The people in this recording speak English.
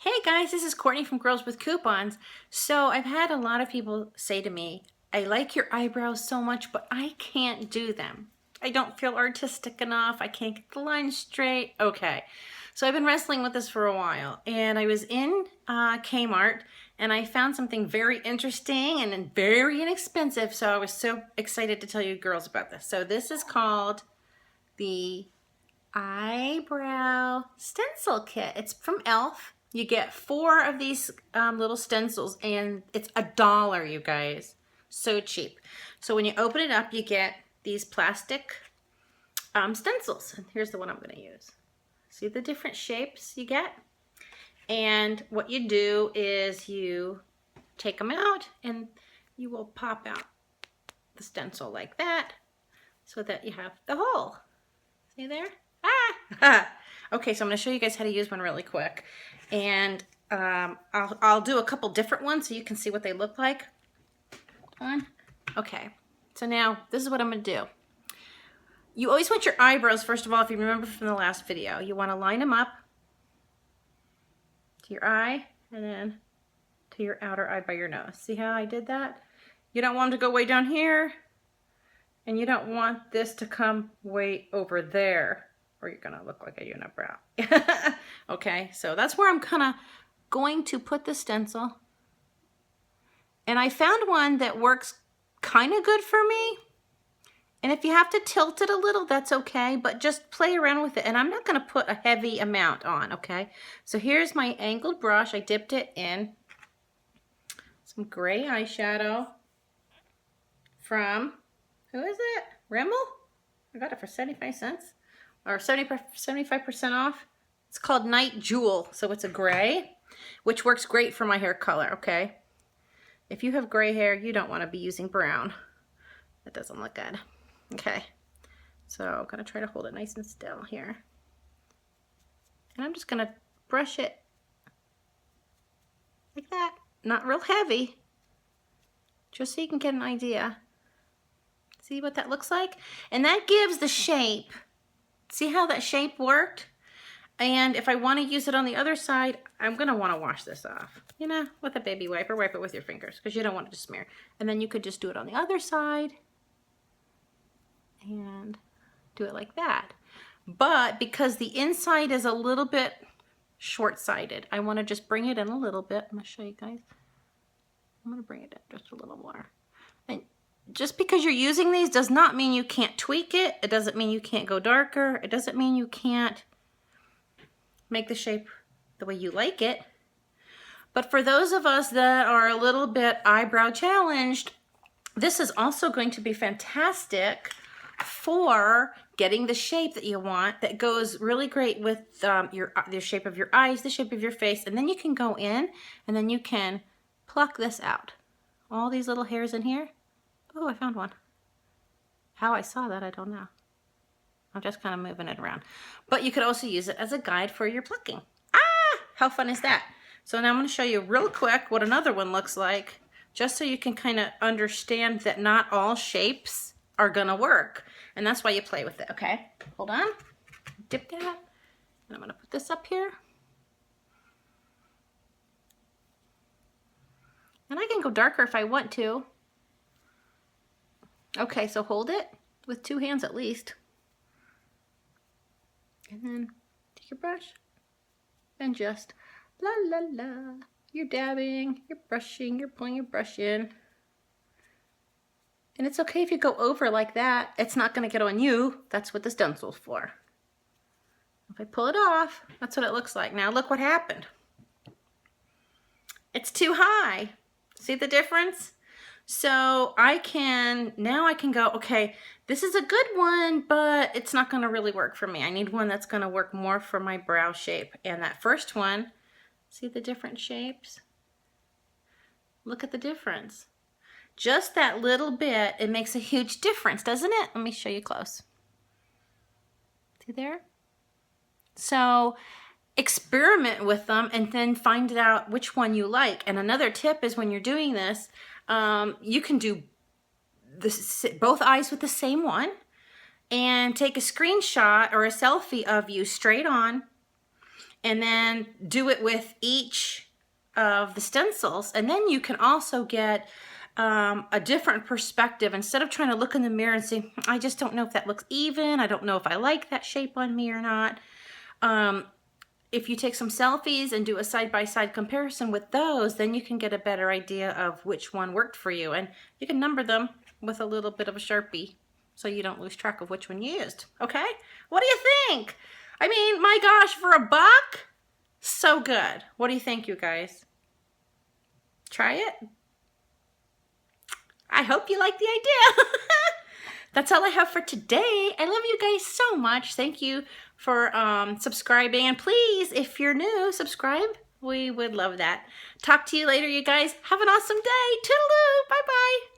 Hey guys, this is Courtney from Girls with Coupons. So I've had a lot of people say to me, I like your eyebrows so much, but I can't do them. I don't feel artistic enough. I can't get the lines straight. Okay, so I've been wrestling with this for a while, and I was in Kmart and I found something very interesting and very inexpensive. So I was so excited to tell you girls about this. So this is called the Eyebrow Stencil Kit. It's from e.l.f. You get 4 of these little stencils and it's $1, you guys. So cheap. So when you open it up, you get these plastic stencils. And here's the one I'm going to use. See the different shapes you get? And what you do is you take them out and you will pop out the stencil like that so that you have the hole. See there? Ah! Okay, so I'm going to show you guys how to use one really quick. And I'll do a couple different ones so you can see what they look like. Okay, so now this is what I'm going to do. You always want your eyebrows, first of all, if you remember from the last video. You want to line them up to your eye and then to your outer eye by your nose. See how I did that? You don't want them to go way down here. And you don't want this to come way over there, or you're gonna look like a unibrow. Okay, so that's where I'm going to put the stencil. And I found one that works kind of good for me. And if you have to tilt it a little, that's okay, but just play around with it. And I'm not gonna put a heavy amount on, okay? So here's my angled brush. I dipped it in some gray eyeshadow from, who is it? Rimmel? I got it for 75 cents or 75% off. It's called Night Jewel. So it's a gray, which works great for my hair color, okay? If you have gray hair, you don't want to be using brown. That doesn't look good. Okay. So I'm going to try to hold it nice and still here. And I'm just going to brush it like that. Not real heavy. Just so you can get an idea. See what that looks like? And that gives the shape. See how that shape worked? And if I want to use it on the other side, I'm going to want to wash this off. You know, with a baby wipe, or wipe it with your fingers because you don't want it to smear. And then you could just do it on the other side and do it like that. But because the inside is a little bit short-sided, I want to just bring it in a little bit. I'm going to show you guys. I'm going to bring it in just a little more. And just because you're using these does not mean you can't tweak it. It doesn't mean you can't go darker. It doesn't mean you can't make the shape the way you like it. But for those of us that are a little bit eyebrow challenged, this is also going to be fantastic for getting the shape that you want that goes really great with the shape of your eyes, the shape of your face. And then you can go in and then you can pluck this out. All these little hairs in here. Oh, I found one. How I saw that, I don't know. I'm just kind of moving it around. But you could also use it as a guide for your plucking. Ah, how fun is that? So now I'm going to show you real quick what another one looks like, just so you can kind of understand that not all shapes are going to work. And that's why you play with it, okay? Hold on. Dip that. And I'm going to put this up here. And I can go darker if I want to. Okay, so hold it with 2 hands at least. And then take your brush and just la la la. You're dabbing, you're brushing, you're pulling your brush in. And it's okay if you go over like that. It's not going to get on you. That's what the stencil's for. If I pull it off, that's what it looks like. Now look what happened. It's too high. See the difference? So now I can go, okay, this is a good one, but it's not going to really work for me. I need one that's going to work more for my brow shape. And that first one, see the different shapes? Look at the difference. Just that little bit, it makes a huge difference, doesn't it? Let me show you close. See there? So experiment with them and then find out which one you like. And another tip is when you're doing this, you can do both eyes with the same one and take a screenshot or a selfie of you straight on and then do it with each of the stencils. And then you can also get a different perspective. Instead of trying to look in the mirror and say, I just don't know if that looks even, I don't know if I like that shape on me or not. If you take some selfies and do a side-by-side comparison with those, then you can get a better idea of which one worked for you. And you can number them with a little bit of a Sharpie so you don't lose track of which one you used. Okay? What do you think? I mean, my gosh, for $1, so good. What do you think, you guys? Try it? I hope you like the idea. That's all I have for today. I love you guys so much. Thank you for subscribing. And please, if you're new, subscribe. We would love that. Talk to you later, you guys. Have an awesome day. Toodaloo. Bye-bye.